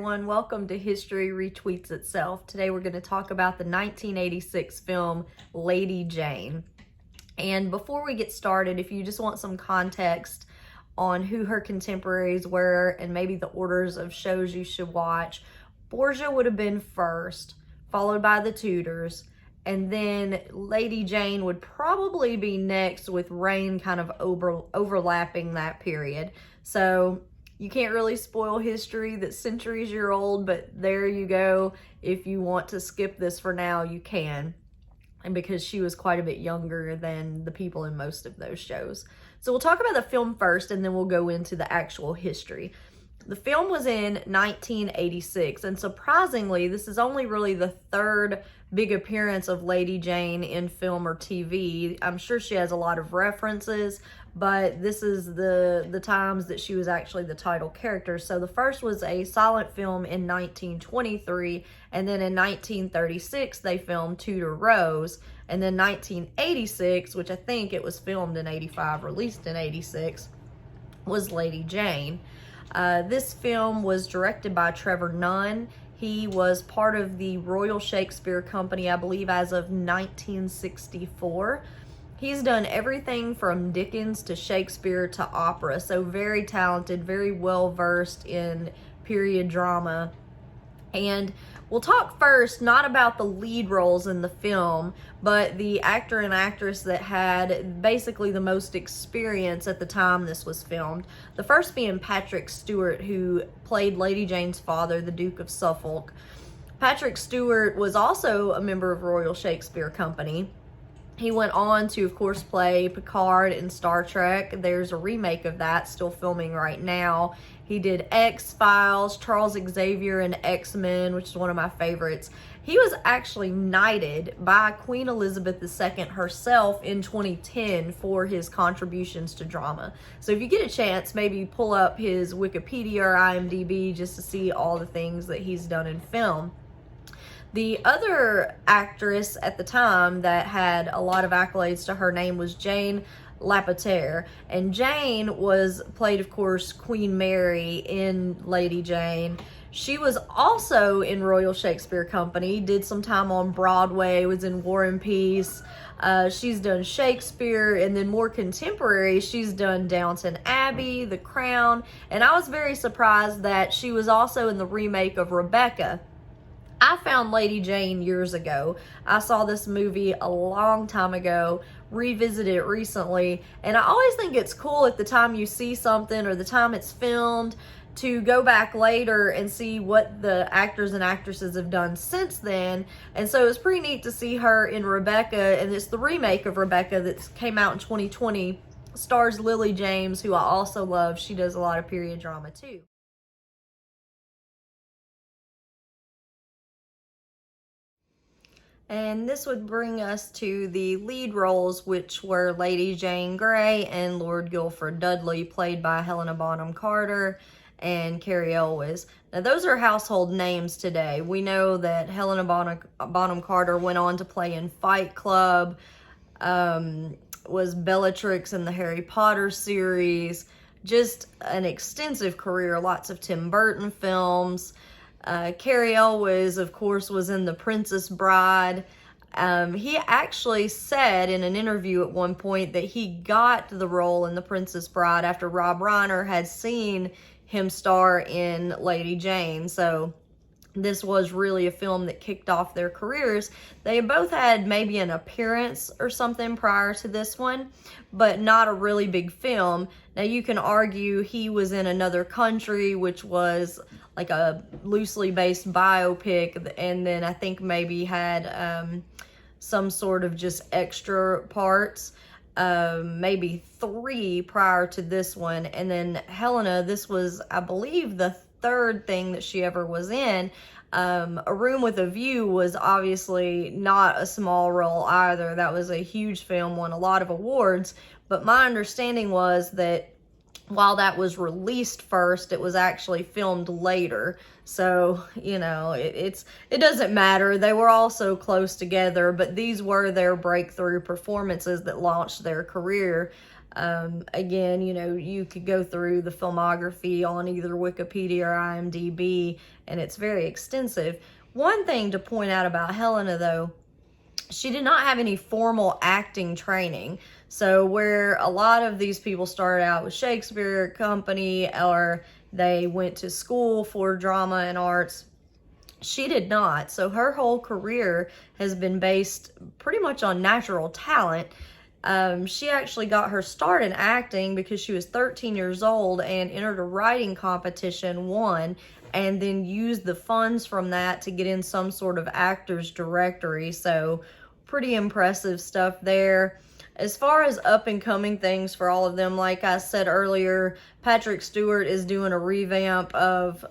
everyone. Welcome to History Retweets Itself. Today we're going to talk about the 1986 film Lady Jane. And before we get started, if you just want some context on who her contemporaries were and maybe the orders of shows you should watch, Borgia would have been first, followed by the Tudors, and then Lady Jane would probably be next, with Reign kind of overlapping that period. So you can't really spoil history that's centuries year old, but there you go. If you want to skip this for now, you can. And because she was quite a bit younger than the people in most of those shows. So we'll talk about the film first, and then we'll go into the actual history. The film was in 1986, and surprisingly, this is only really the third big appearance of Lady Jane in film or TV. I'm sure she has a lot of references, but this is the times that she was actually the title character. So the first was a silent film in 1923, and then in 1936 they filmed Tudor Rose, and then 1986, which I think it was filmed in 85, released in 86, was Lady Jane. This film was directed by Trevor Nunn. He was part of the Royal Shakespeare Company, I believe, as of 1964. He's done everything from Dickens to Shakespeare to opera, so very talented, very well versed in period drama. And we'll talk first not about the lead roles in the film, but the actor and actress that had basically the most experience at the time this was filmed. The first being Patrick Stewart, who played Lady Jane's father, the Duke of Suffolk. Patrick Stewart was also a member of Royal Shakespeare Company. He went on to, of course, play Picard in Star Trek. There's a remake of that still filming right now. He did X-Files, Charles Xavier in X-Men, which is one of my favorites. He was actually knighted by Queen Elizabeth II herself in 2010 for his contributions to drama. So if you get a chance, maybe pull up his Wikipedia or IMDb just to see all the things that he's done in film. The other actress at the time that had a lot of accolades to her name was Jane Lapotaire, and Jane was played, of course, Queen Mary in Lady Jane. She was also in Royal Shakespeare Company, did some time on Broadway, was in War and Peace. She's done Shakespeare, and then more contemporary, she's done Downton Abbey, The Crown, and I was very surprised that she was also in the remake of Rebecca. I found Lady Jane years ago. I saw this movie a long time ago, revisited it recently, and I always think it's cool at the time you see something or the time it's filmed to go back later and see what the actors and actresses have done since then. And so it was pretty neat to see her in Rebecca, and it's the remake of Rebecca that came out in 2020. Stars Lily James, who I also love. She does a lot of period drama too. And this would bring us to the lead roles, which were Lady Jane Grey and Lord Guilford Dudley, played by Helena Bonham Carter and Carey Elwes. Now, those are household names today. We know that Helena Bonham Carter went on to play in Fight Club, was Bellatrix in the Harry Potter series, just an extensive career, lots of Tim Burton films. Carey Elwes, of course, was in The Princess Bride. He actually said in an interview at one point that he got the role in The Princess Bride after Rob Reiner had seen him star in Lady Jane. So this was really a film that kicked off their careers. They both had maybe an appearance or something prior to this one, but not a really big film. Now, you can argue he was in Another Country, which was like a loosely based biopic, and then I think maybe had some sort of just extra parts, maybe 3 prior to this one. And then Helena, this was, I believe, the third thing that she ever was in. A Room with a View was obviously not a small role either. That was a huge film, won a lot of awards, but my understanding was that while that was released first, it was actually filmed later. So, you know, it doesn't matter. They were all so close together, but these were their breakthrough performances that launched their career. Again, you know, you could go through the filmography on either Wikipedia or IMDb, and it's very extensive. One thing to point out about Helena, though, she did not have any formal acting training. So where a lot of these people started out with Shakespeare Company, or they went to school for drama and arts, she did not. So her whole career has been based pretty much on natural talent. She actually got her start in acting because she was 13 years old and entered a writing competition, won, and then used the funds from that to get in some sort of actor's directory. So pretty impressive stuff there. As far as up and coming things for all of them, like I said earlier, Patrick Stewart is doing a revamp of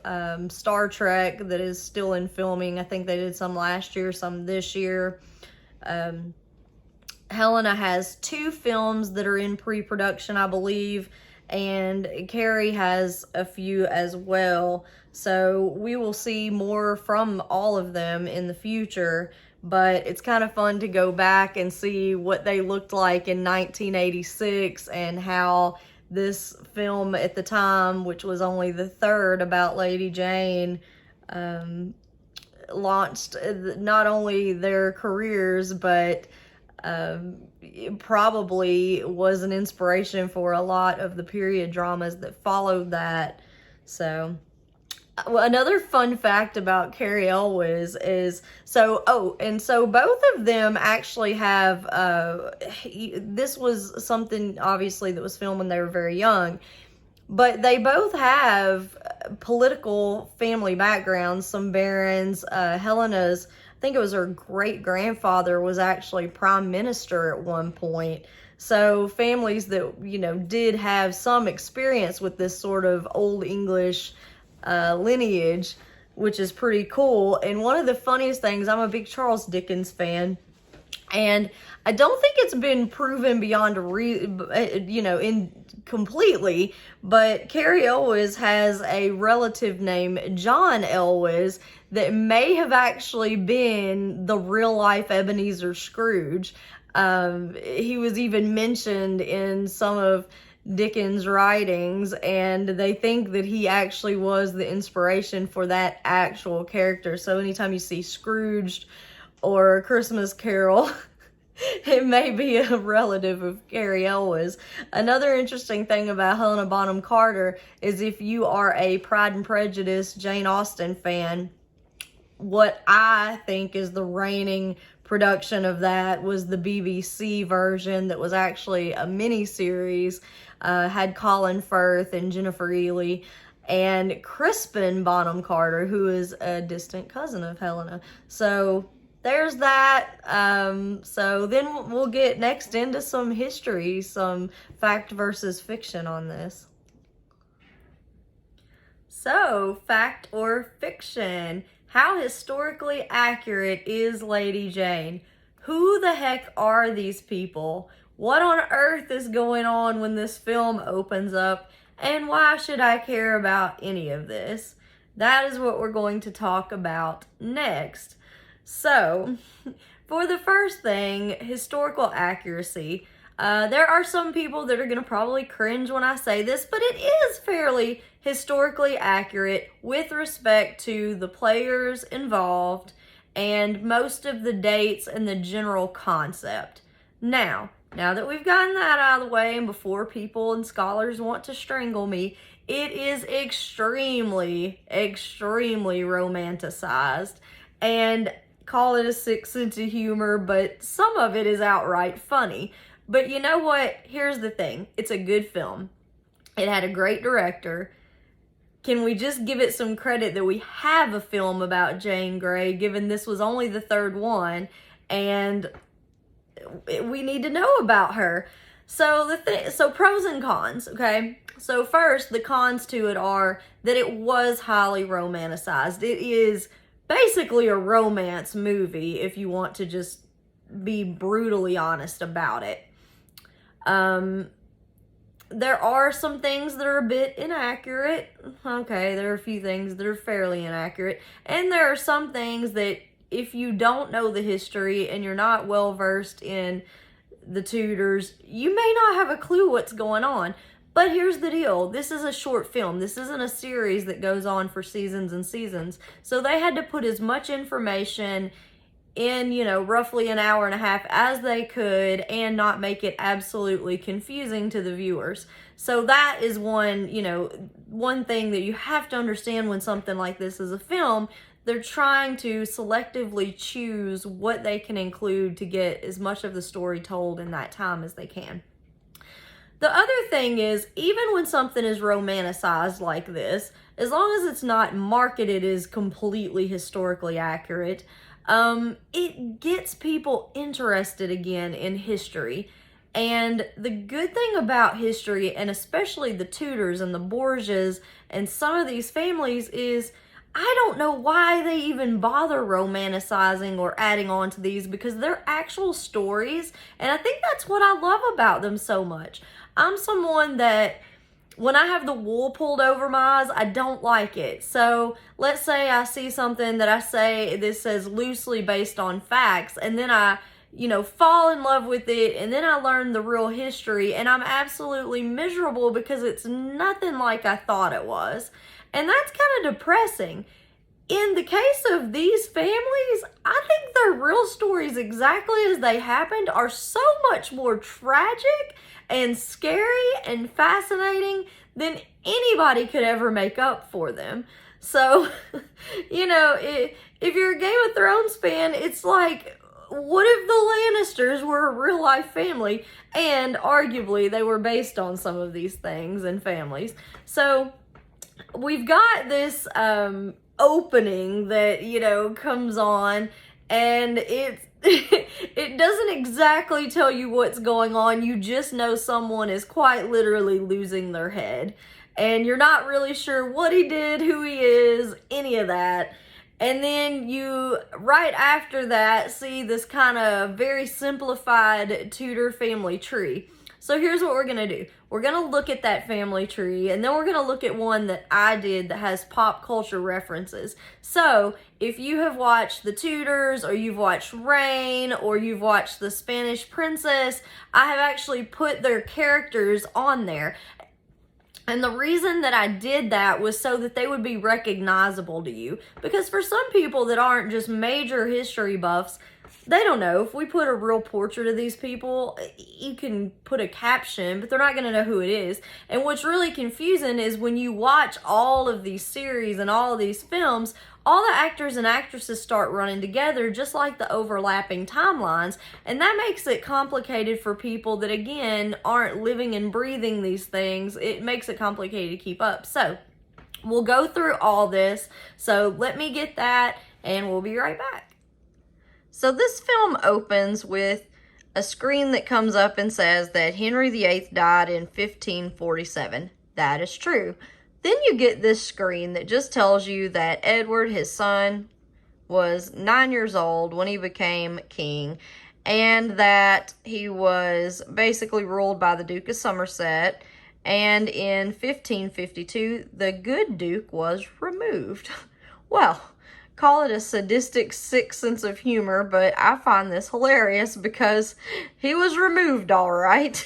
Star Trek that is still in filming. I think they did some last year, some this year. Helena has 2 films that are in pre-production, I believe, and Carey has a few as well. So we will see more from all of them in the future, but it's kind of fun to go back and see what they looked like in 1986 and how this film at the time, which was only the 3rd about Lady Jane, launched not only their careers, but it probably was an inspiration for a lot of the period dramas that followed that. So another fun fact about Carey Elwes is, so both of them actually have, this was something obviously that was filmed when they were very young, but they both have political family backgrounds, some barons. Helena's, I think it was her great-grandfather was actually prime minister at one point. So families that, you know, did have some experience with this sort of Old English lineage, which is pretty cool. And one of the funniest things, I'm a big Charles Dickens fan, and I don't think it's been proven beyond completely, but Carey Elwes has a relative named John Elwes that may have actually been the real life Ebenezer Scrooge. He was even mentioned in some of Dickens' writings, and they think that he actually was the inspiration for that actual character. So anytime you see Scrooged or Christmas Carol, it may be a relative of Carey Elwes. Another interesting thing about Helena Bonham Carter is, if you are a Pride and Prejudice Jane Austen fan, what I think is the reigning production of that was the BBC version that was actually a mini-series, had Colin Firth and Jennifer Ely and Crispin Bonham Carter, who is a distant cousin of Helena. So there's that. So then we'll get next into some history, some fact versus fiction on this. So, fact or fiction? How historically accurate is Lady Jane? Who the heck are these people? What on earth is going on when this film opens up? And why should I care about any of this? That is what we're going to talk about next. So, for the first thing, historical accuracy. There are some people that are going to probably cringe when I say this, but it is fairly historically accurate with respect to the players involved and most of the dates and the general concept. Now that we've gotten that out of the way, and before people and scholars want to strangle me, it is extremely, extremely romanticized, and call it a sick sense of humor, but some of it is outright funny. But you know what? Here's the thing. It's a good film. It had a great director. Can we just give it some credit that we have a film about Jane Grey, given this was only the 3rd one, and we need to know about her. So so pros and cons, okay? So first, the cons to it are that it was highly romanticized. It is basically a romance movie, if you want to just be brutally honest about it. There are some things that are a bit inaccurate. Okay, there are a few things that are fairly inaccurate. And there are some things that, if you don't know the history and you're not well versed in the Tudors, you may not have a clue what's going on. But here's the deal. This is a short film. This isn't a series that goes on for seasons and seasons. So they had to put as much information in, roughly an hour and a half as they could and not make it absolutely confusing to the viewers. So that is one thing that you have to understand when something like this is a film. They're trying to selectively choose what they can include to get as much of the story told in that time as they can. The other thing is, even when something is romanticized like this, as long as it's not marketed as completely historically accurate, it gets people interested again in history. And the good thing about history, and especially the Tudors and the Borgias and some of these families, is I don't know why they even bother romanticizing or adding on to these, because they're actual stories. And I think that's what I love about them so much. I'm someone that when I have the wool pulled over my eyes, I don't like it. So let's say I see something that I say this says loosely based on facts, and then I, fall in love with it, and then I learn the real history, and I'm absolutely miserable because it's nothing like I thought it was. And that's kind of depressing. In the case of these families, I think their real stories, exactly as they happened, are so much more tragic and scary and fascinating than anybody could ever make up for them. So, if you're a Game of Thrones fan, it's like, what if the Lannisters were a real life family? And arguably, they were based on some of these things and families. So, we've got this opening that, comes on, and it doesn't exactly tell you what's going on. You just know someone is quite literally losing their head. And you're not really sure what he did, who he is, any of that. And then you, right after that, see this kind of very simplified Tudor family tree. So here's what we're going to do. We're going to look at that family tree, and then we're going to look at one that I did that has pop culture references. So if you have watched The Tudors, or you've watched Reign, or you've watched The Spanish Princess, I have actually put their characters on there. And the reason that I did that was so that they would be recognizable to you. Because for some people that aren't just major history buffs, they don't know. If we put a real portrait of these people, you can put a caption, but they're not going to know who it is. And what's really confusing is when you watch all of these series and all of these films, all the actors and actresses start running together, just like the overlapping timelines. And that makes it complicated for people that, again, aren't living and breathing these things. It makes it complicated to keep up. So we'll go through all this. So let me get that, and we'll be right back. So this film opens with a screen that comes up and says that Henry VIII died in 1547. That is true. Then you get this screen that just tells you that Edward, his son, was 9 years old when he became king, and that he was basically ruled by the Duke of Somerset, and in 1552, the good Duke was removed. Well, call it a sadistic, sick sense of humor, but I find this hilarious because he was removed, all right.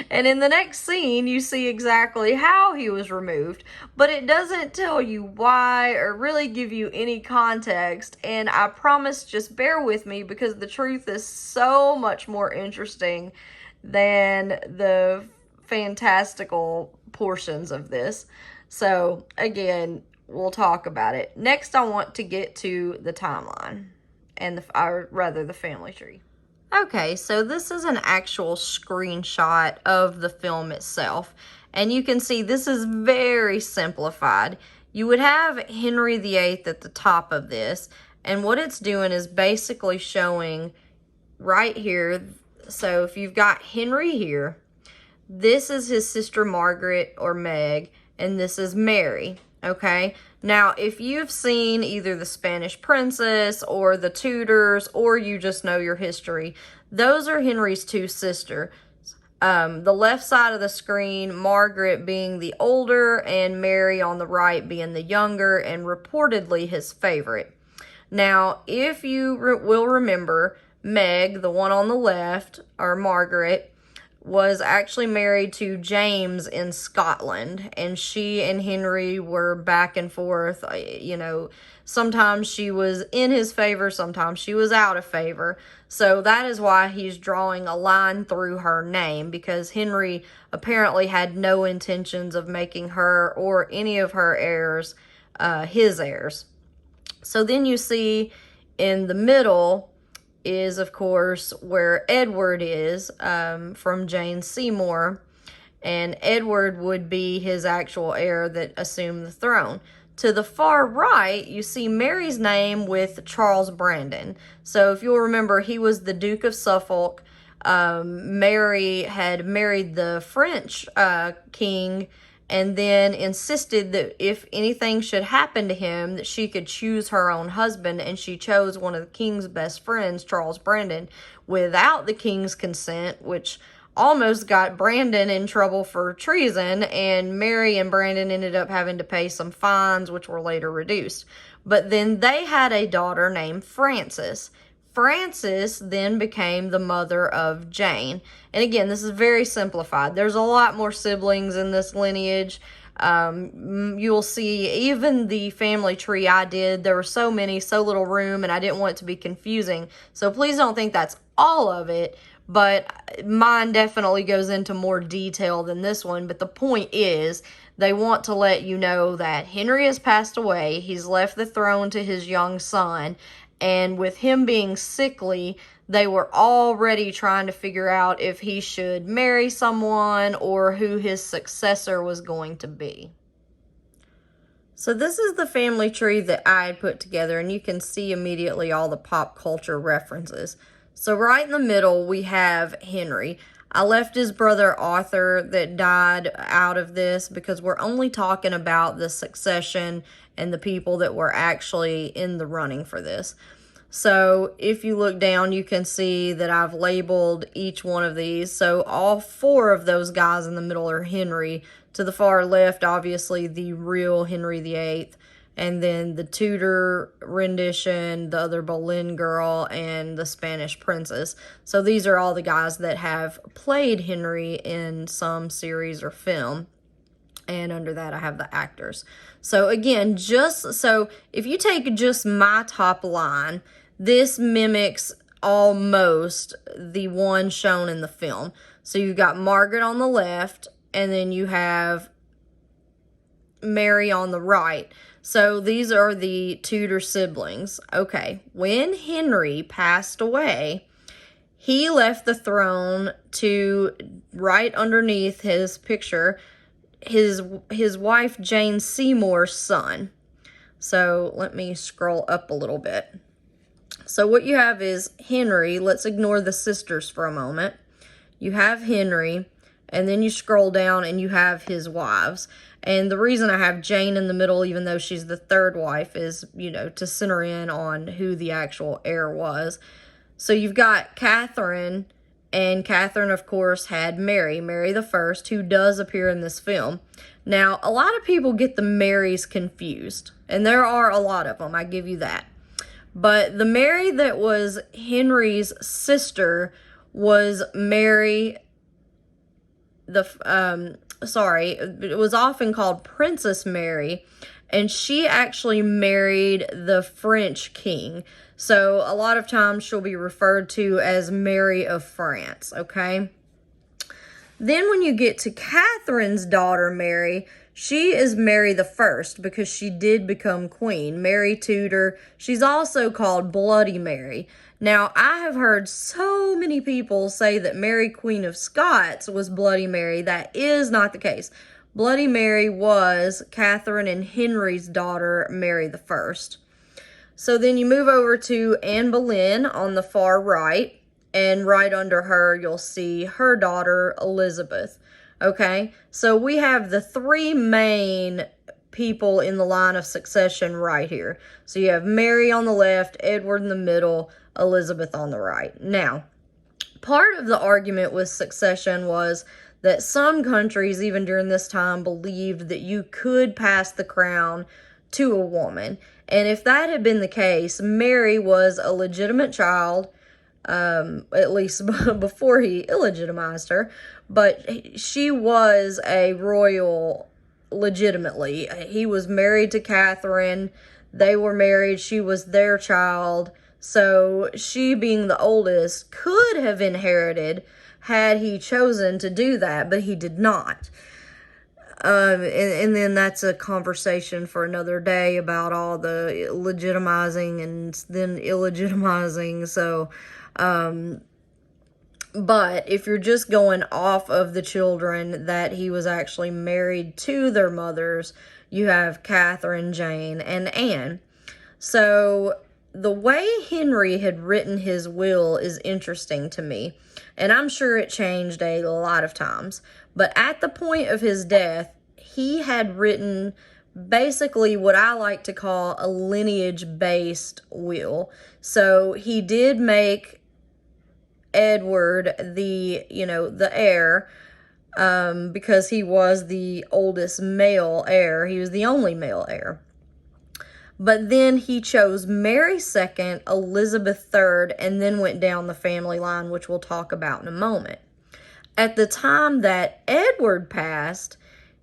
And in the next scene, you see exactly how he was removed, but it doesn't tell you why or really give you any context. And I promise, just bear with me, because the truth is so much more interesting than the fantastical portions of this. So again, we'll talk about it. Next, I want to get to the timeline and the family tree. Okay, so this is an actual screenshot of the film itself, and you can see this is very simplified. You would have Henry VIII at the top of this, and what it's doing is basically showing right here. So if you've got Henry here, this is his sister Margaret or Meg, and this is Mary. Okay, now if you've seen either The Spanish Princess or The Tudors, or you just know your history, those are Henry's two sisters. The left side of the screen, Margaret being the older and Mary on the right being the younger and reportedly his favorite. Now, if you will remember, Meg, the one on the left, or Margaret, was actually married to James in Scotland, and she and Henry were back and forth. Sometimes she was in his favor, sometimes she was out of favor. So that is why he's drawing a line through her name, because Henry apparently had no intentions of making her or any of her heirs his heirs. So then you see in the middle is, of course, where Edward is, from Jane Seymour, and Edward would be his actual heir that assumed the throne. To the far right, you see Mary's name with Charles Brandon. So if you'll remember, he was the Duke of Suffolk. Mary had married the French king, and then insisted that if anything should happen to him, that she could choose her own husband, and she chose one of the king's best friends, Charles Brandon, without the king's consent, which almost got Brandon in trouble for treason, and Mary and Brandon ended up having to pay some fines, which were later reduced. But then they had a daughter named Frances. Frances then became the mother of Jane. And again, this is very simplified. There's a lot more siblings in this lineage. You'll see even the family tree I did, there were so many, so little room, and I didn't want it to be confusing. So please don't think that's all of it, but mine definitely goes into more detail than this one. But the point is, they want to let you know that Henry has passed away. He's left the throne to his young son. And with him being sickly, they were already trying to figure out if he should marry someone or who his successor was going to be. So this is the family tree that I had put together, and you can see immediately all the pop culture references. So right in the middle, we have Henry. I left his brother Arthur that died out of this because we're only talking about the succession and the people that were actually in the running for this. So if you look down, you can see that I've labeled each one of these. So all four of those guys in the middle are Henry. To the far left, obviously, the real Henry VIII. And then the Tudor rendition, the other Boleyn girl, and the Spanish princess. So these are all the guys that have played Henry in some series or film. And under that, I have the actors. So again, so if you take just my top line, this mimics almost the one shown in the film. So you've got Margaret on the left, and then you have Mary on the right. So these are the Tudor siblings. Okay, when Henry passed away, he left the throne to, right underneath his picture, his wife Jane Seymour's son. So let me scroll up a little bit. So what you have is Henry. Let's ignore the sisters for a moment. You have Henry, and then you scroll down and you have his wives. And the reason I have Jane in the middle, even though she's the third wife, is, to center in on who the actual heir was. So you've got Catherine, and Catherine, of course, had Mary the First, who does appear in this film. Now, a lot of people get the Marys confused, and there are a lot of them, I give you that. But the Mary that was Henry's sister was Mary, it was often called Princess Mary, and she actually married the French king. So a lot of times she'll be referred to as Mary of France, okay? Then when you get to Catherine's daughter, Mary, she is Mary the First because she did become queen. Mary Tudor. She's also called Bloody Mary. Now, I have heard so many people say that Mary, Queen of Scots, was Bloody Mary. That is not the case. Bloody Mary was Catherine and Henry's daughter, Mary the First. So then you move over to Anne Boleyn on the far right, and right under her, you'll see her daughter, Elizabeth. Okay, so we have the three main people in the line of succession right here. So you have Mary on the left, Edward in the middle, Elizabeth on the right. Now, part of the argument with succession was that some countries, even during this time, believed that you could pass the crown to a woman. And if that had been the case, Mary was a legitimate child. at least before he illegitimized her, but she was a royal legitimately. He was married to Catherine. They were married. She was their child. So she, being the oldest, could have inherited had he chosen to do that, but he did not. And then that's a conversation for another day about all the legitimizing and then illegitimizing. So, but if you're just going off of the children that he was actually married to their mothers, you have Catherine, Jane, and Anne. So the way Henry had written his will is interesting to me, and I'm sure it changed a lot of times. But at the point of his death, he had written basically what I like to call a lineage-based will. So he did make Edward the heir, because he was the oldest male heir. He was the only male heir. But then he chose Mary II, Elizabeth III, and then went down the family line, which we'll talk about in a moment. At the time that Edward passed,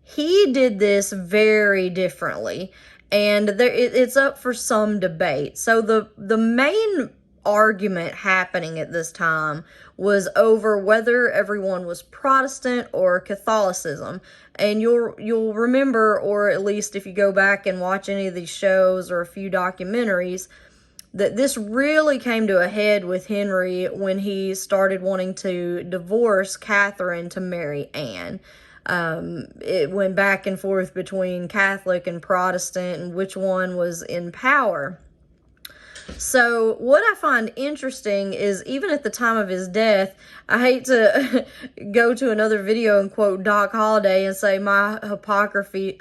he did this very differently, and it's up for some debate. So the main argument happening at this time was over whether everyone was Protestant or Catholicism. And you'll remember, or at least if you go back and watch any of these shows or a few documentaries, that this really came to a head with Henry when he started wanting to divorce Catherine to marry Anne. It went back and forth between Catholic and Protestant and which one was in power. So what I find interesting is, even at the time of his death, I hate to go to another video and quote Doc Holliday and say my hypocrisy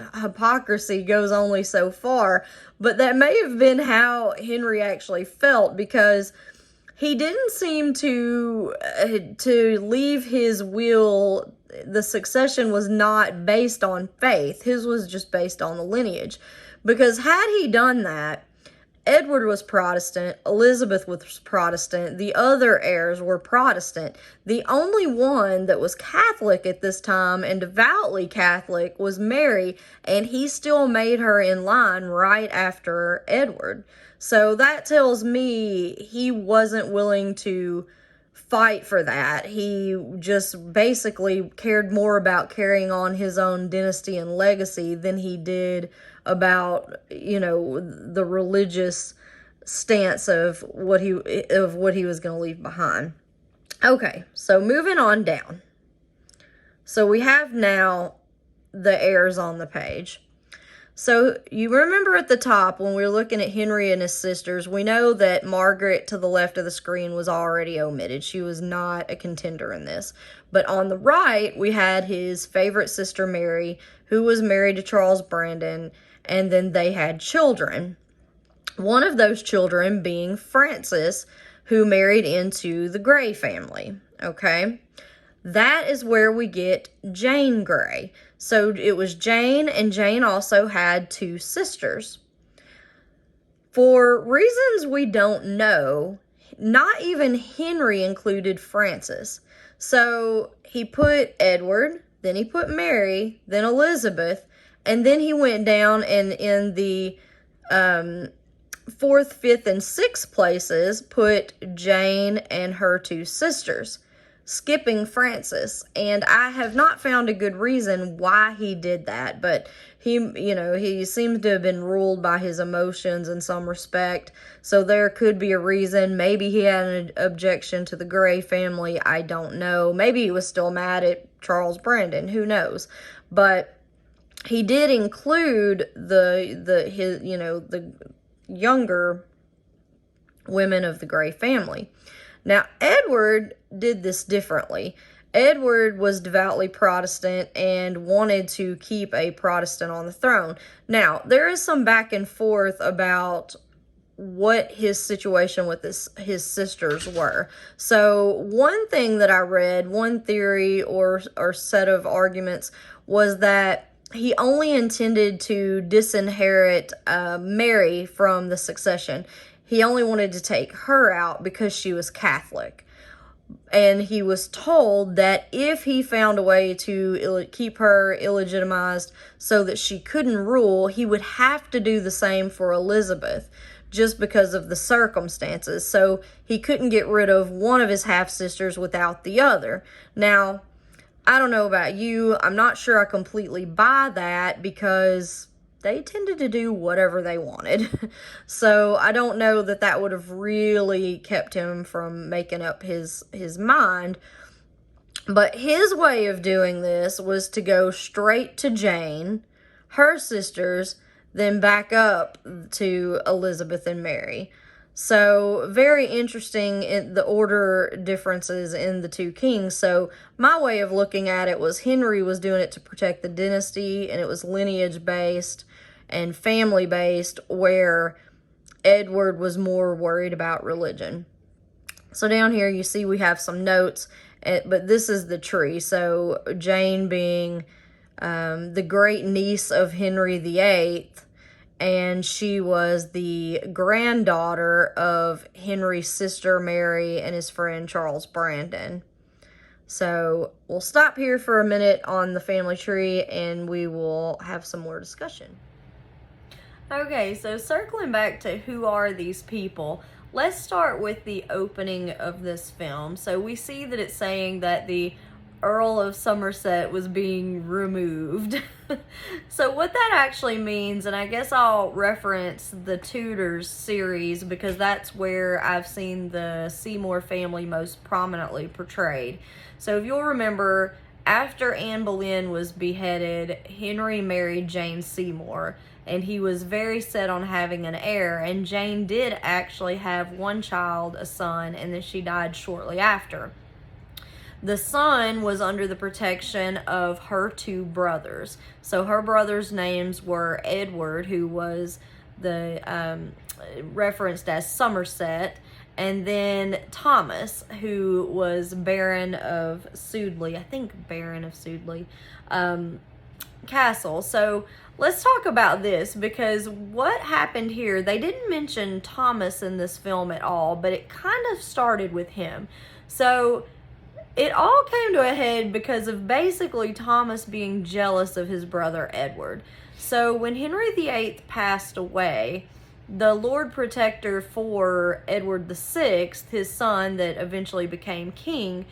goes only so far, but that may have been how Henry actually felt, because he didn't seem to leave his will. The succession was not based on faith. His was just based on the lineage, because had he done that, Edward was Protestant, Elizabeth was Protestant, the other heirs were Protestant. The only one that was Catholic at this time, and devoutly Catholic, was Mary, and he still made her in line right after Edward. So that tells me he wasn't willing to fight for that. He just basically cared more about carrying on his own dynasty and legacy than he did about, the religious stance of what he was going to leave behind. Okay, so moving on down. So we have now the heirs on the page. So you remember at the top when we were looking at Henry and his sisters, we know that Margaret to the left of the screen was already omitted. She was not a contender in this. But on the right, we had his favorite sister Mary, who was married to Charles Brandon, and then they had children. One of those children being Francis, who married into the Grey family. Okay? That is where we get Jane Grey. So it was Jane, and Jane also had two sisters. For reasons we don't know, not even Henry included Francis. So he put Edward, then he put Mary, then Elizabeth, and then he went down and in the 4th, 5th, and 6th places put Jane and her two sisters, skipping Francis. And I have not found a good reason why he did that, but he seems to have been ruled by his emotions in some respect. So there could be a reason. Maybe he had an objection to the Grey family. I don't know. Maybe he was still mad at Charles Brandon. Who knows? But he did include the younger women of the Grey family. Now, Edward did this differently. Edward was devoutly Protestant and wanted to keep a Protestant on the throne. Now, there is some back and forth about what his situation with his sisters were. So one thing that I read, one theory or set of arguments, was that he only intended to disinherit Mary from the succession. he only wanted to take her out because she was Catholic. And he was told that if he found a way to keep her illegitimized so that she couldn't rule, he would have to do the same for Elizabeth, just because of the circumstances. So he couldn't get rid of one of his half-sisters without the other. Now, I don't know about you. I'm not sure I completely buy that, because they tended to do whatever they wanted. So I don't know that that would have really kept him from making up his mind. But his way of doing this was to go straight to Jane, her sisters, then back up to Elizabeth and Mary. So very interesting in the order differences in the two kings. So my way of looking at it was Henry was doing it to protect the dynasty, and it was lineage based and family based, where Edward was more worried about religion. So down here you see we have some notes, but this is the tree. So Jane being the great niece of Henry VIII, and she was the granddaughter of Henry's sister Mary and his friend Charles Brandon. So we'll stop here for a minute on the family tree, and we will have some more discussion. Okay, so circling back to who are these people, let's start with the opening of this film. So we see that it's saying that the Earl of Somerset was being removed. So what that actually means, and I guess I'll reference the Tudors series because that's where I've seen the Seymour family most prominently portrayed. So if you'll remember, after Anne Boleyn was beheaded, Henry married Jane Seymour, and he was very set on having an heir, and Jane did actually have one child, a son, and then she died shortly after. The son was under the protection of her two brothers. So her brothers' names were Edward, who was the referenced as Somerset, and then Thomas, who was Baron of Sudeley, I think Baron of Sudeley Castle. So let's talk about this, because what happened here, they didn't mention Thomas in this film at all, but it kind of started with him. So it all came to a head because of basically Thomas being jealous of his brother Edward. So when Henry VIII passed away, the Lord Protector for Edward VI, his son that eventually became king,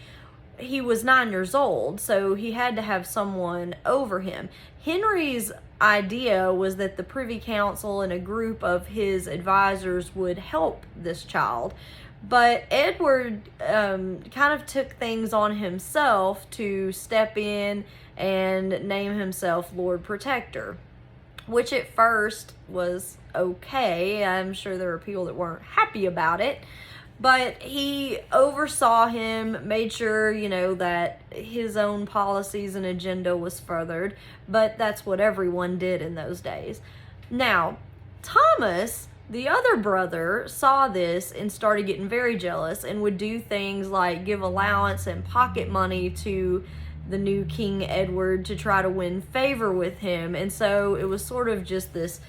he was 9 years old, so he had to have someone over him. Henry's idea was that the Privy Council and a group of his advisors would help this child. But Edward kind of took things on himself to step in and name himself Lord Protector, which at first was okay. I'm sure there were people that weren't happy about it, but he oversaw him, made sure, you know, that his own policies and agenda was furthered, but that's what everyone did in those days. Now, Thomas, the other brother, saw this and started getting very jealous and would do things like give allowance and pocket money to the new King Edward to try to win favor with him. And so it was sort of just this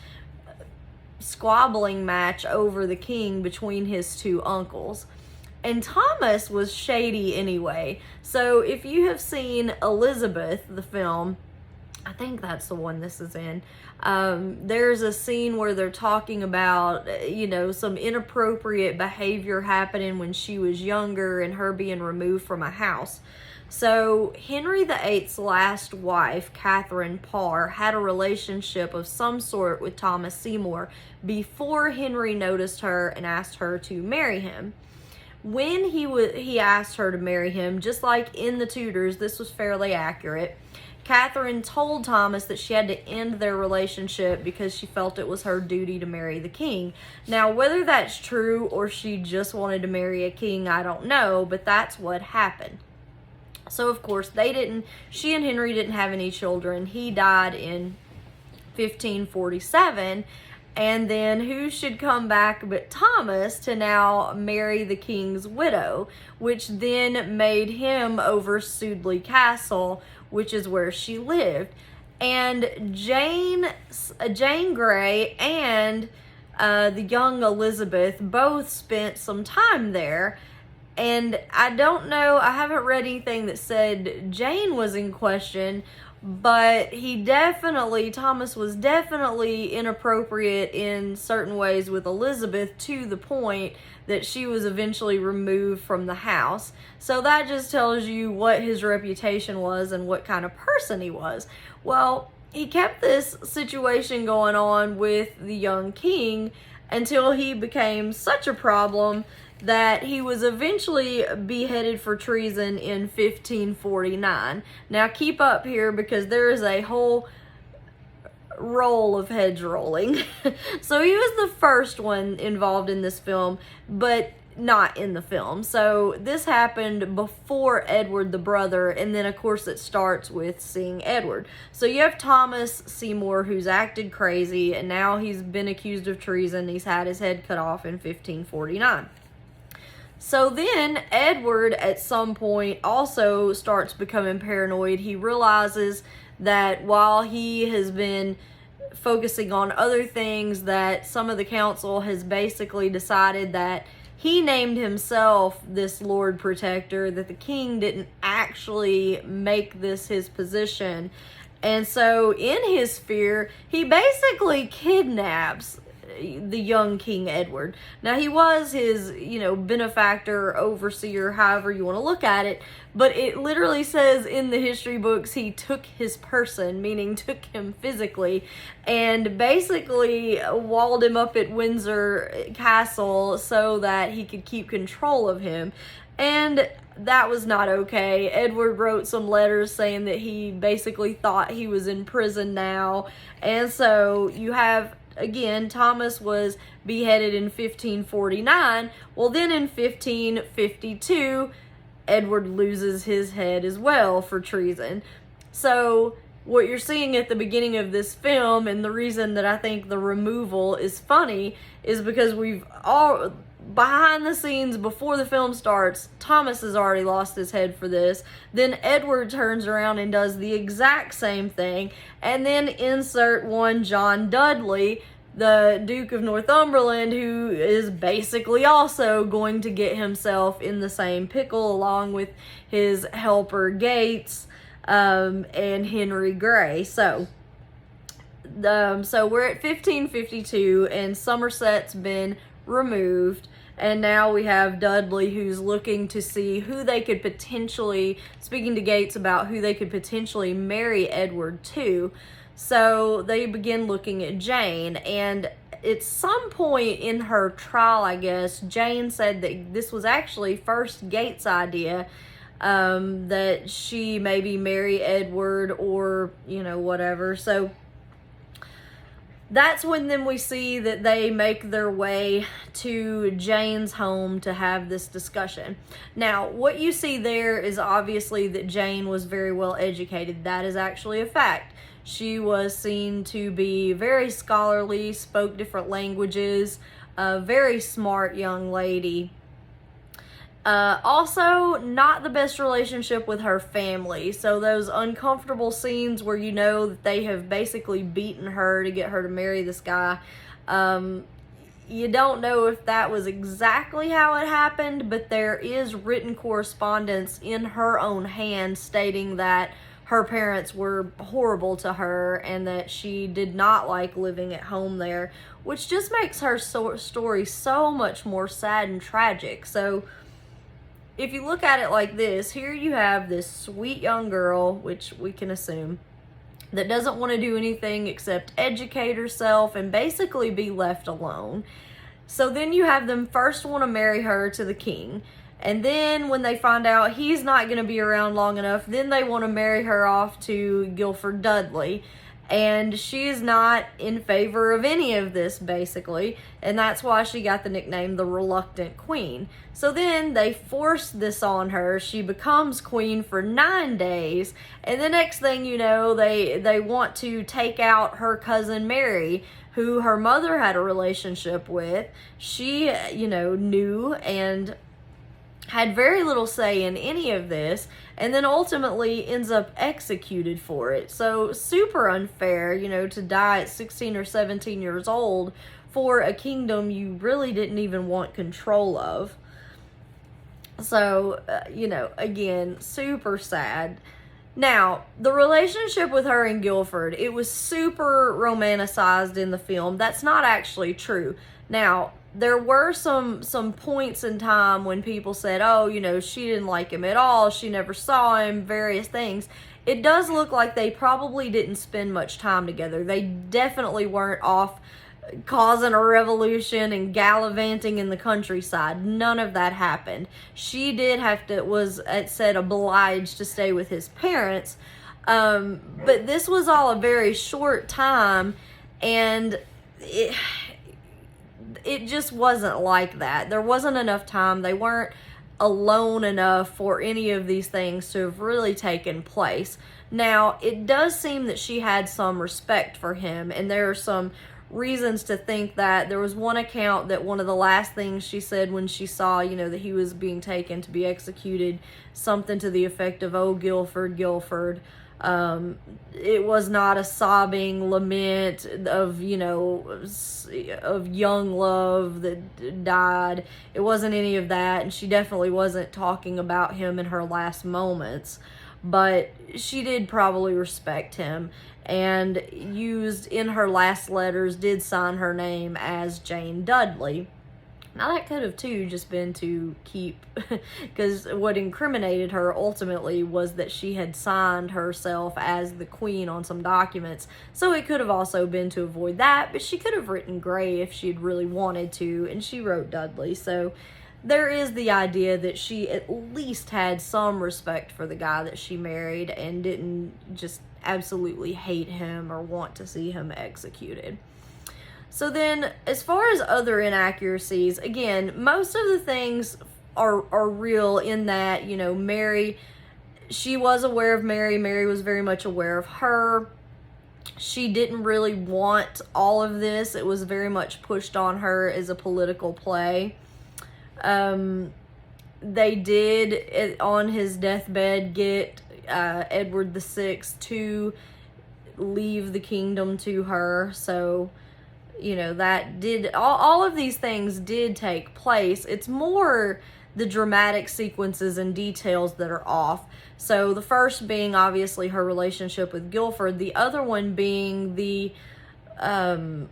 squabbling match over the king between his two uncles. And Thomas was shady anyway. So if you have seen Elizabeth, the film, I think that's the one this is in, there's a scene where they're talking about, you know, some inappropriate behavior happening when she was younger and her being removed from a house. So Henry VIII's last wife, Catherine Parr, had a relationship of some sort with Thomas Seymour before Henry noticed her and asked her to marry him. When he asked her to marry him, just like in the Tudors, this was fairly accurate. Catherine told Thomas that she had to end their relationship because she felt it was her duty to marry the king. Now, whether that's true or she just wanted to marry a king, I don't know, but that's what happened. So, of course, she and Henry didn't have any children. He died in 1547, and then who should come back but Thomas to now marry the king's widow, which then made him over Sudeley Castle, which is where she lived. And Jane Grey and the young Elizabeth both spent some time there. And I don't know, I haven't read anything that said Jane was in question, but Thomas was definitely inappropriate in certain ways with Elizabeth, to the point that she was eventually removed from the house. So that just tells you what his reputation was and what kind of person he was. Well, he kept this situation going on with the young king until he became such a problem that he was eventually beheaded for treason in 1549. Now keep up here, because there is a whole roll of heads rolling. So he was the first one involved in this film, but not in the film. So this happened before Edward the brother, and then of course it starts with seeing Edward. So you have Thomas Seymour, who's acted crazy, and now he's been accused of treason. He's had his head cut off in 1549. So then Edward at some point also starts becoming paranoid. He realizes that while he has been focusing on other things, that some of the council has basically decided that he named himself this Lord Protector, that the king didn't actually make this his position. And so in his fear, he basically kidnaps the young King Edward. Now he was his, benefactor, overseer, however you want to look at it, but it literally says in the history books he took his person, meaning took him physically, and basically walled him up at Windsor Castle so that he could keep control of him. And that was not okay. Edward wrote some letters saying that he basically thought he was in prison now. And so you have, again, Thomas was beheaded in 1549. Well, then in 1552, Edward loses his head as well for treason. So what you're seeing at the beginning of this film, and the reason that I think the removal is funny, is because we've all, behind the scenes, before the film starts, Thomas has already lost his head for this. Then Edward turns around and does the exact same thing. And then insert one John Dudley, the Duke of Northumberland, who is basically also going to get himself in the same pickle, along with his helper Gates and Henry Grey. So we're at 1552, and Somerset's been removed, and now we have Dudley, who's looking to see who they could potentially, speaking to Gates about who they could potentially marry Edward to. So they begin looking at Jane, and at some point in her trial, I guess, Jane said that this was actually first Gates' idea, that she maybe marry Edward, or, whatever. So that's when then we see that they make their way to Jane's home to have this discussion. Now, what you see there is obviously that Jane was very well educated. That is actually a fact. She was seen to be very scholarly, spoke different languages, a very smart young lady. Also, not the best relationship with her family. So those uncomfortable scenes where you know that they have basically beaten her to get her to marry this guy, you don't know if that was exactly how it happened, but there is written correspondence in her own hand stating that her parents were horrible to her and that she did not like living at home there, which just makes her story so much more sad and tragic. So if you look at it like this, here you have this sweet young girl, which we can assume, that doesn't want to do anything except educate herself and basically be left alone. So then you have them first want to marry her to the king. And then when they find out he's not going to be around long enough, then they want to marry her off to Guilford Dudley. And she is not in favor of any of this, basically. And that's why she got the nickname the Reluctant Queen. So then they force this on her. She becomes queen for 9 days. And the next thing you know, they want to take out her cousin Mary, who her mother had a relationship with. She, knew and had very little say in any of this, and then ultimately ends up executed for it. So super unfair, to die at 16 or 17 years old for a kingdom you really didn't even want control of. So, you know, again, super sad. Now, the relationship with her and Guilford, it was super romanticized in the film. That's not actually true. Now, there were some points in time when people said, oh, you know, she didn't like him at all, she never saw him, various things. It does look like they probably didn't spend much time together. They definitely weren't off causing a revolution and gallivanting in the countryside. None of that happened. She did have to, was, it said, obliged to stay with his parents. But this was all a very short time, and it just wasn't like that. There wasn't enough time. They weren't alone enough for any of these things to have really taken place. Now, it does seem that she had some respect for him, and there are some reasons to think that. There was one account that one of the last things she said when she saw, you know, that he was being taken to be executed, something to the effect of, oh, Guilford, Guilford. It was not a sobbing lament of, you know, of young love that died. It wasn't any of that, and she definitely wasn't talking about him in her last moments. But she did probably respect him, and used in her last letters, did sign her name as Jane Dudley. Now that could have too just been to keep, because what incriminated her ultimately was that she had signed herself as the queen on some documents, so it could have also been to avoid that, but she could have written Grey if she had really wanted to, and she wrote Dudley, so there is the idea that she at least had some respect for the guy that she married and didn't just absolutely hate him or want to see him executed. So then, as far as other inaccuracies, again, most of the things are real in that, you know, Mary, she was aware of Mary. Mary was very much aware of her. She didn't really want all of this. It was very much pushed on her as a political play. They did, on his deathbed, get Edward VI to leave the kingdom to her, so, you know, that did, all of these things did take place. It's more the dramatic sequences and details that are off. So the first being obviously her relationship with Guilford, the other one being the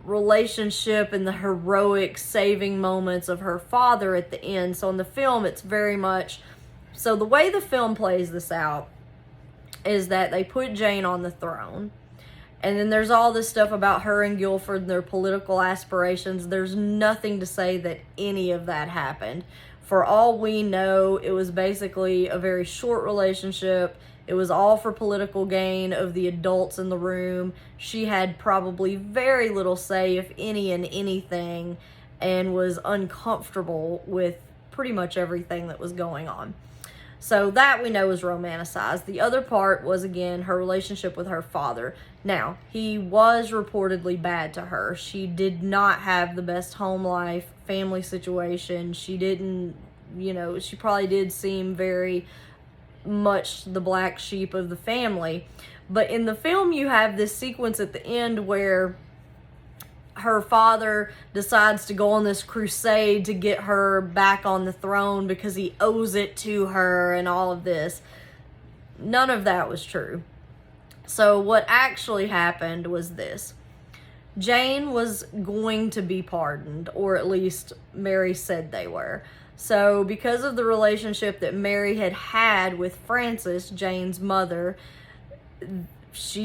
relationship and the heroic saving moments of her father at the end. So in the film, it's very much, so the way the film plays this out is that they put Jane on the throne, and then there's all this stuff about her and Guilford and their political aspirations. There's nothing to say that any of that happened. For all we know, it was basically a very short relationship. It was all for political gain of the adults in the room. She had probably very little say, if any, in anything, and was uncomfortable with pretty much everything that was going on. So that we know is romanticized. The other part was, again, her relationship with her father. Now, he was reportedly bad to her. She did not have the best home life, family situation. She didn't, you know, she probably did seem very much the black sheep of the family. But in the film, you have this sequence at the end where her father decides to go on this crusade to get her back on the throne because he owes it to her and all of this. None of that was true. So what actually happened was this. Jane was going to be pardoned, or at least Mary said they were. So because of the relationship that Mary had had with Frances, Jane's mother, she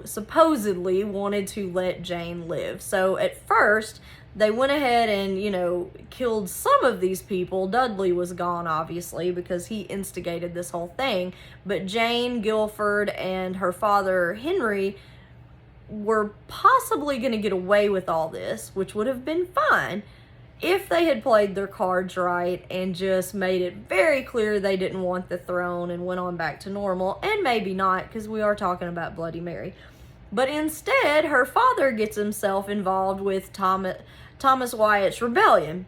supposedly wanted to let Jane live. So at first, they went ahead and, you know, killed some of these people. Dudley was gone, obviously, because he instigated this whole thing. But Jane, Guilford, and her father, Henry, were possibly going to get away with all this, which would have been fine if they had played their cards right and just made it very clear they didn't want the throne and went on back to normal. And maybe not, because we are talking about Bloody Mary. But instead, her father gets himself involved with Thomas Wyatt's rebellion.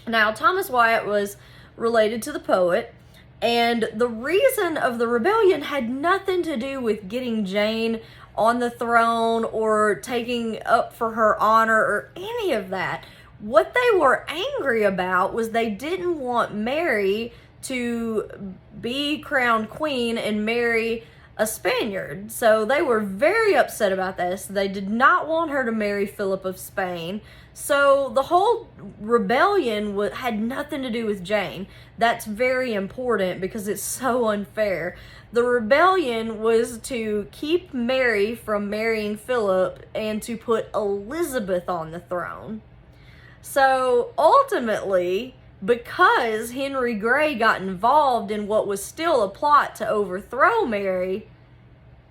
Now, Thomas Wyatt was related to the poet, and the reason of the rebellion had nothing to do with getting Jane on the throne or taking up for her honor or any of that. What they were angry about was they didn't want Mary to be crowned queen and marry a Spaniard. So they were very upset about this. They did not want her to marry Philip of Spain. So the whole rebellion had nothing to do with Jane. That's very important because it's so unfair. The rebellion was to keep Mary from marrying Philip and to put Elizabeth on the throne. So ultimately, because Henry Grey got involved in what was still a plot to overthrow Mary,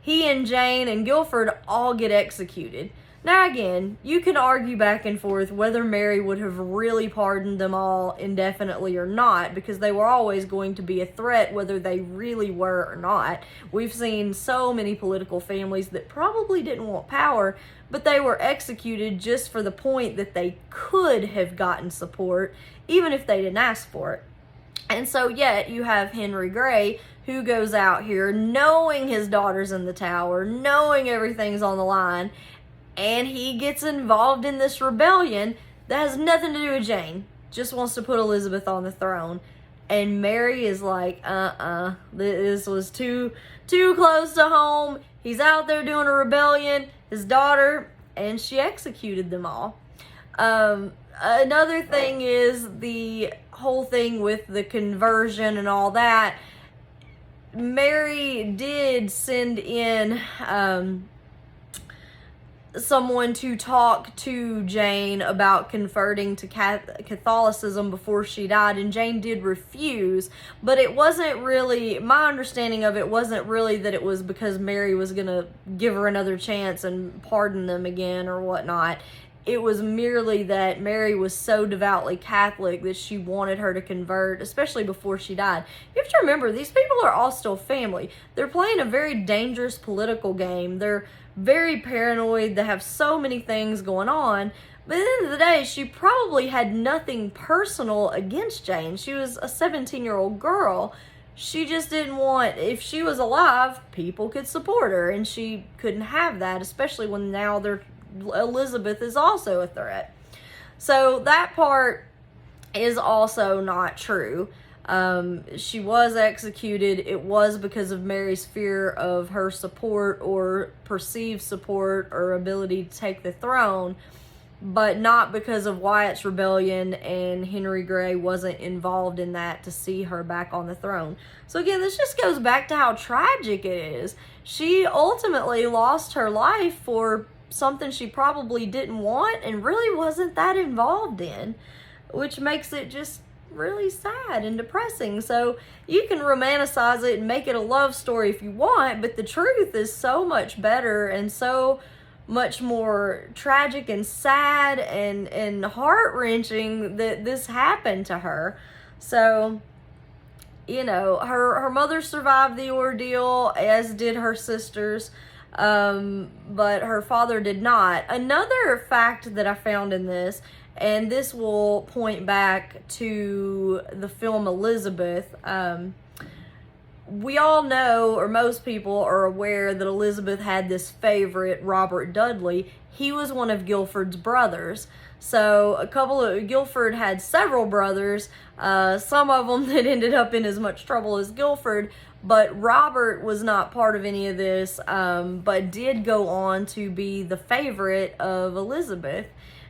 he and Jane and Guilford all get executed. Now again, you can argue back and forth whether Mary would have really pardoned them all indefinitely or not, because they were always going to be a threat whether they really were or not. We've seen so many political families that probably didn't want power, but they were executed just for the point that they could have gotten support, even if they didn't ask for it. And so yet you have Henry Grey, who goes out here knowing his daughter's in the Tower, knowing everything's on the line, and he gets involved in this rebellion that has nothing to do with Jane. Just wants to put Elizabeth on the throne. And Mary is like, this was too close to home. He's out there doing a rebellion, his daughter, and she executed them all. Another thing is the whole thing with the conversion and all that. Mary did send in someone to talk to Jane about converting to Catholicism before she died, and Jane did refuse, but it wasn't really, my understanding of it wasn't really that it was because Mary was gonna give her another chance and pardon them again or whatnot. It was merely that Mary was so devoutly Catholic that she wanted her to convert, especially before she died. You have to remember, these people are all still family. They're playing a very dangerous political game. They're very paranoid. They have so many things going on. But at the end of the day, she probably had nothing personal against Jane. She was a 17-year-old girl. She just didn't want, if she was alive, people could support her, and she couldn't have that, especially when now Elizabeth is also a threat. So that part is also not true. She was executed. It was because of Mary's fear of her support or perceived support or ability to take the throne, but not because of Wyatt's rebellion, and Henry Grey wasn't involved in that to see her back on the throne. So again, this just goes back to how tragic it is. She ultimately lost her life for something she probably didn't want and really wasn't that involved in, which makes it just really sad and depressing. So you can romanticize it and make it a love story if you want, but the truth is so much better and so much more tragic and sad and heart-wrenching that this happened to her. So, you know, her mother survived the ordeal, as did her sisters, but her father did not. Another fact that I found in this, and this will point back to the film Elizabeth, we all know, or most people are aware, that Elizabeth had this favorite, Robert Dudley. He was one of Guilford's brothers. So Guilford had several brothers, some of them that ended up in as much trouble as Guilford, but Robert was not part of any of this, but did go on to be the favorite of Elizabeth.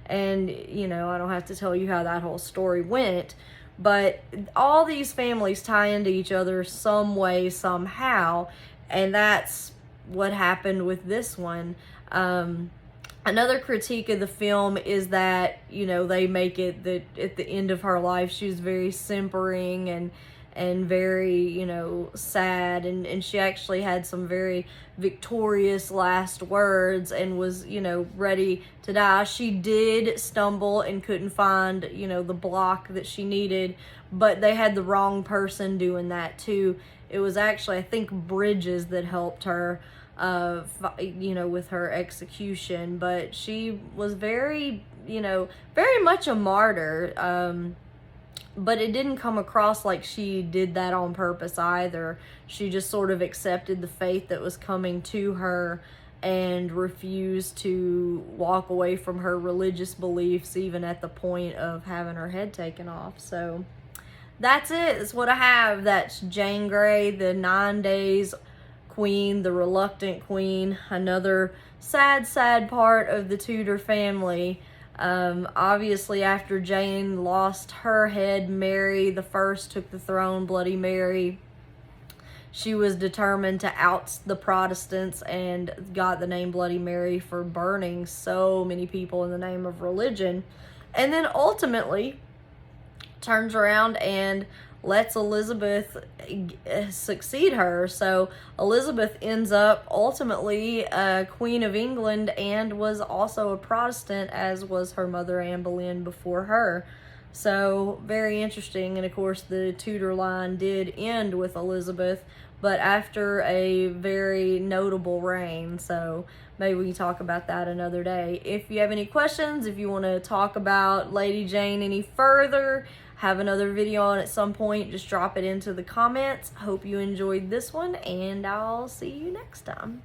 And, you know, I don't have to tell you how that whole story went, but all these families tie into each other some way, somehow, and that's what happened with this one. Another critique of the film is that, you know, they make it that at the end of her life she was very simpering and very, you know, sad, and she actually had some very victorious last words and was, you know, ready to die. She did stumble and couldn't find, you know, the block that she needed, but they had the wrong person doing that too. It was actually, I think, Bridges that helped her, you know, with her execution, but she was very, you know, very much a martyr. But it didn't come across like she did that on purpose either. She just sort of accepted the fate that was coming to her, and refused to walk away from her religious beliefs, even at the point of having her head taken off. So that's it. That's what I have. That's Jane Grey, the 9 days queen, the reluctant queen. Another sad part of the Tudor family. Obviously, after Jane lost her head, Mary the First took the throne, Bloody Mary. She was determined to oust the Protestants and got the name Bloody Mary for burning so many people in the name of religion. And then ultimately turns around and lets Elizabeth succeed her. So Elizabeth ends up ultimately Queen of England and was also a Protestant, as was her mother Anne Boleyn before her. So very interesting. And of course the Tudor line did end with Elizabeth, but after a very notable reign. So maybe we can talk about that another day. If you have any questions, if you want to talk about Lady Jane any further, have another video on at some point, just drop it into the comments. Hope you enjoyed this one, and I'll see you next time.